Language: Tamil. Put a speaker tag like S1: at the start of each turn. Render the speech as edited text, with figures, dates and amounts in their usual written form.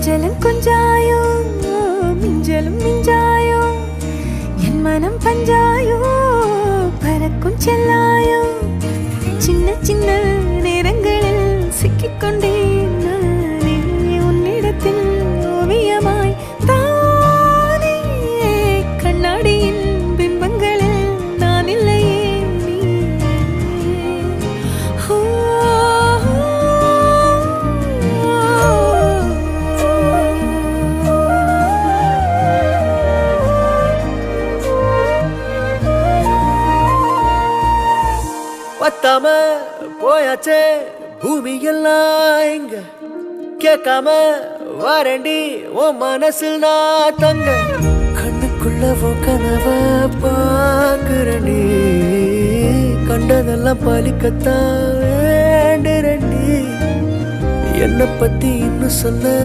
S1: கொஞ்சலும் கொஞ்சாயோ மிஞ்சலும் மிஞ்சாயோ என் மனம் பஞ்சாயோ பறக்கும் செல்லாயோ சின்ன சின்ன நேரங்களில் சிக்கிக்கொண்டேன் நானே உன்னிடத்தில் ஓவியமாய் தானே கண்ணாடியின் பிம்பங்களில் நான் இல்லையே நீ
S2: பத்தாம போயாச்சே பூமி எல்லாம் இங்க கேட்காம வாரண்டி உன் மனசில் நான் தங்க கண்ணுக்குள்ள கனவ பாக்குறண்டி கண்டதெல்லாம் பலிக்கத்தான் வேண்டுறண்டி என்னை பத்தி இன்னும் சொல்ல